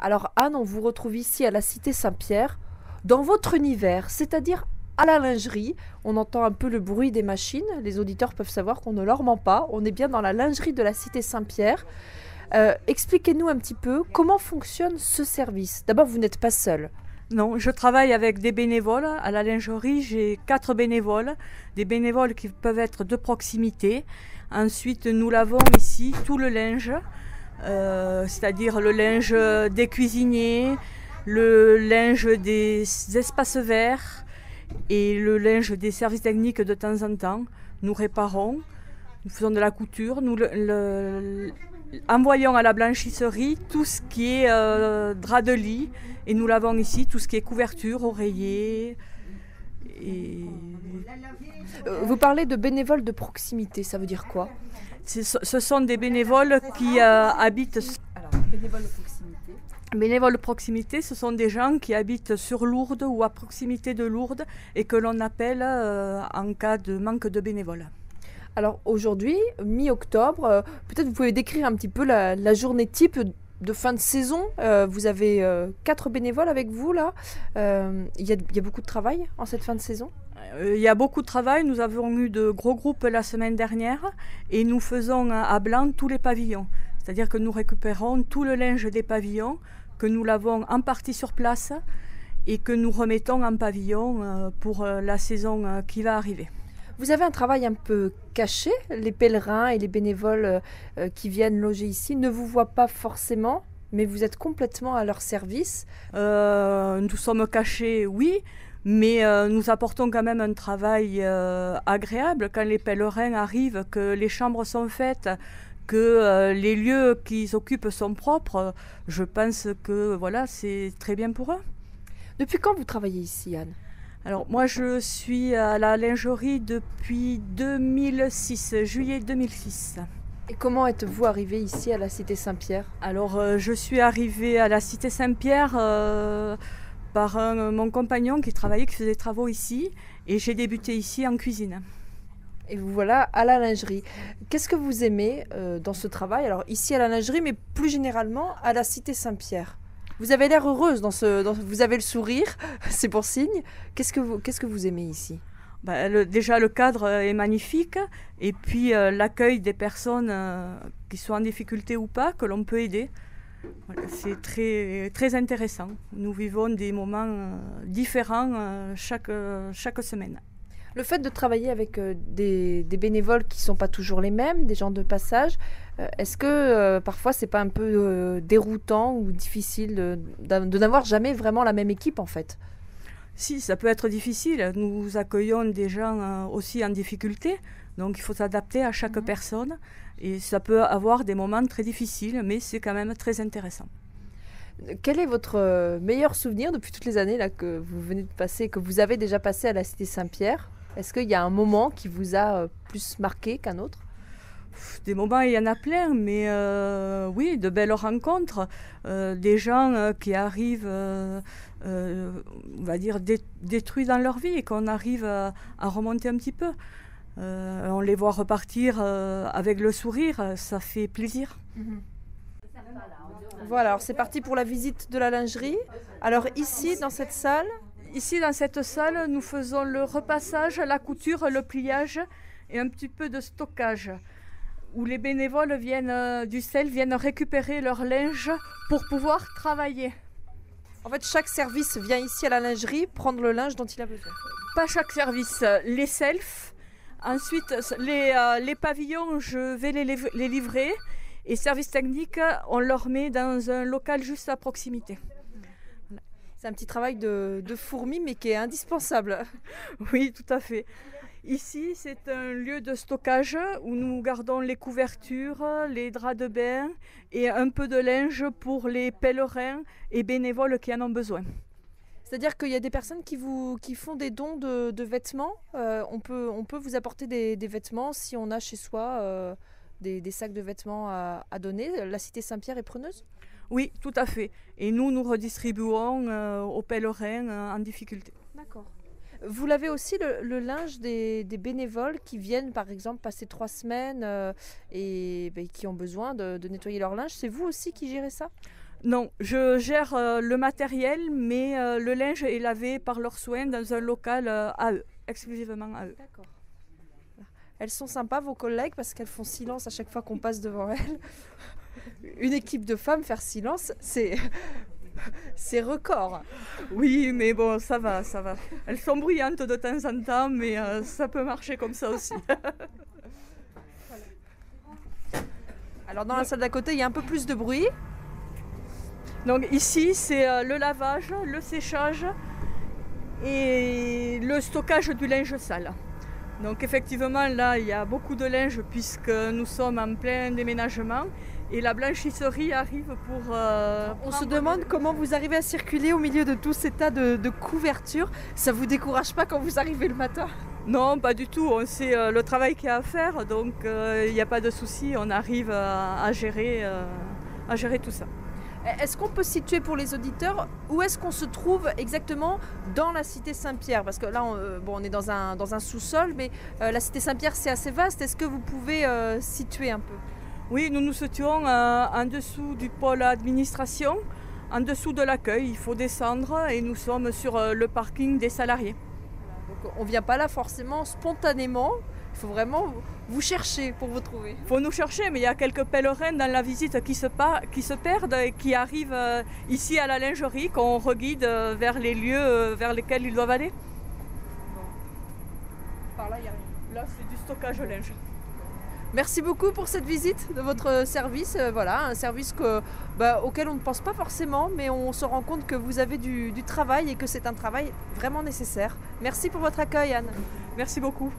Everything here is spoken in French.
Alors Anne, on vous retrouve ici à la Cité Saint-Pierre, dans votre univers, c'est-à-dire à la lingerie. On entend un peu le bruit des machines, les auditeurs peuvent savoir qu'on ne leur ment pas. On est bien dans la lingerie de la Cité Saint-Pierre. Expliquez-nous un petit peu comment fonctionne ce service. D'abord, vous n'êtes pas seul. Non, je travaille avec des bénévoles. À la lingerie, j'ai 4 bénévoles, des bénévoles qui peuvent être de proximité. Ensuite, nous lavons ici tout le linge, c'est-à-dire le linge des cuisiniers, le linge des espaces verts et le linge des services techniques de temps en temps. Nous réparons, nous faisons de la couture, nous envoyons à la blanchisserie tout ce qui est drap de lit et nous lavons ici tout ce qui est couverture, oreiller. Vous parlez de bénévoles de proximité, ça veut dire quoi? Ce sont des bénévoles qui habitent... Alors, bénévoles de proximité. Bénévoles de proximité, ce sont des gens qui habitent sur Lourdes ou à proximité de Lourdes et que l'on appelle en cas de manque de bénévoles. Alors aujourd'hui, mi-octobre, peut-être vous pouvez décrire un petit peu la journée type de fin de saison. Vous avez 4 bénévoles avec vous là. Il y a beaucoup de travail en cette fin de saison? Il y a beaucoup de travail. Nous avons eu de gros groupes la semaine dernière et nous faisons à Blanc tous les pavillons. C'est-à-dire que nous récupérons tout le linge des pavillons, que nous lavons en partie sur place et que nous remettons en pavillon pour la saison qui va arriver. Vous avez un travail un peu caché. Les pèlerins et les bénévoles qui viennent loger ici ne vous voient pas forcément, mais vous êtes complètement à leur service. Nous sommes cachés, oui, mais nous apportons quand même un travail agréable quand les pèlerins arrivent, que les chambres sont faites, que les lieux qu'ils occupent sont propres. Je pense que voilà, c'est très bien pour eux. Depuis quand vous travaillez ici, Anne? Alors moi je suis à la lingerie depuis 2006, juillet 2006. Et comment êtes-vous arrivée ici à la Cité Saint-Pierre? Alors je suis arrivée à la Cité Saint-Pierre par mon compagnon qui travaillait, qui faisait des travaux ici, et j'ai débuté ici en cuisine. Et vous voilà à la lingerie. Qu'est-ce que vous aimez dans ce travail? Alors ici à la lingerie, mais plus généralement à la Cité Saint-Pierre. Vous avez l'air heureuse, vous avez le sourire, c'est pour signe. Qu'est-ce que vous aimez ici? Déjà le cadre est magnifique et puis l'accueil des personnes qui sont en difficulté ou pas, que l'on peut aider. Voilà, c'est très, très intéressant. Nous vivons des moments différents chaque semaine. Le fait de travailler avec des bénévoles qui ne sont pas toujours les mêmes, des gens de passage, est-ce que parfois c'est pas un peu déroutant ou difficile de n'avoir jamais vraiment la même équipe en fait? Si, ça peut être difficile. Nous accueillons des gens aussi en difficulté, donc il faut s'adapter à chaque personne et ça peut avoir des moments très difficiles, mais c'est quand même très intéressant. Quel est votre meilleur souvenir depuis toutes les années là, que vous venez de passer, que vous avez déjà passé à la Cité Saint-Pierre? Est-ce qu'il y a un moment qui vous a plus marqué qu'un autre? Des moments, il y en a plein, mais oui, de belles rencontres, des gens qui arrivent, on va dire, détruits dans leur vie et qu'on arrive à remonter un petit peu. On les voit repartir avec le sourire, ça fait plaisir. Voilà, alors c'est parti pour la visite de la lingerie. Alors ici, dans cette salle... Ici, dans cette salle, nous faisons le repassage, la couture, le pliage et un petit peu de stockage, où les bénévoles du SEL viennent récupérer leur linge pour pouvoir travailler. En fait, chaque service vient ici à la lingerie prendre le linge dont il a besoin. Pas chaque service, les selfs. Ensuite, les pavillons, je vais les livrer. Et service technique, on leur met dans un local juste à proximité. C'est un petit travail de fourmi, mais qui est indispensable. Oui, tout à fait. Ici, c'est un lieu de stockage où nous gardons les couvertures, les draps de bain et un peu de linge pour les pèlerins et bénévoles qui en ont besoin. C'est-à-dire qu'il y a des personnes qui font des dons de vêtements. On peut vous apporter des vêtements si on a chez soi des sacs de vêtements à donner. La Cité Saint-Pierre est preneuse? Oui, tout à fait. Et nous redistribuons aux pèlerins en difficulté. D'accord. Vous lavez aussi le linge des bénévoles qui viennent par exemple passer 3 semaines et qui ont besoin de nettoyer leur linge. C'est vous aussi qui gérez ça? Non, je gère le matériel, mais le linge est lavé par leurs soins dans un local à eux, exclusivement à eux. D'accord. Elles sont sympas, vos collègues, parce qu'elles font silence à chaque fois qu'on passe devant elles. Une équipe de femmes faire silence, c'est record. Oui, mais bon, ça va, ça va. Elles sont bruyantes de temps en temps, mais ça peut marcher comme ça aussi. Alors dans la salle d'à côté, il y a un peu plus de bruit. Donc ici, c'est le lavage, le séchage et le stockage du linge sale. Donc effectivement, là, il y a beaucoup de linge puisque nous sommes en plein déménagement et la blanchisserie arrive pour... On se demande comment vous arrivez à circuler au milieu de tout ces tas de couvertures. Ça vous décourage pas quand vous arrivez le matin? Non, pas du tout. On sait le travail qu'il y a à faire, donc il n'y a pas de souci. On arrive à gérer tout ça. Est-ce qu'on peut situer pour les auditeurs où est-ce qu'on se trouve exactement dans la cité Saint-Pierre? Parce que là, on est dans un sous-sol, mais la cité Saint-Pierre, c'est assez vaste. Est-ce que vous pouvez situer un peu? Oui, nous nous situons en dessous du pôle administration, en dessous de l'accueil. Il faut descendre et nous sommes sur le parking des salariés. Donc on ne vient pas là forcément spontanément. Il faut vraiment vous chercher pour vous trouver. Il faut nous chercher, mais il y a quelques pèlerins dans la visite qui se perdent et qui arrivent ici à la lingerie, qu'on reguide vers les lieux vers lesquels ils doivent aller. Par là, il n'y a rien. Là, c'est du stockage linge. Merci beaucoup pour cette visite de votre service. Voilà, un service auquel on ne pense pas forcément, mais on se rend compte que vous avez du travail et que c'est un travail vraiment nécessaire. Merci pour votre accueil, Anne. Merci beaucoup.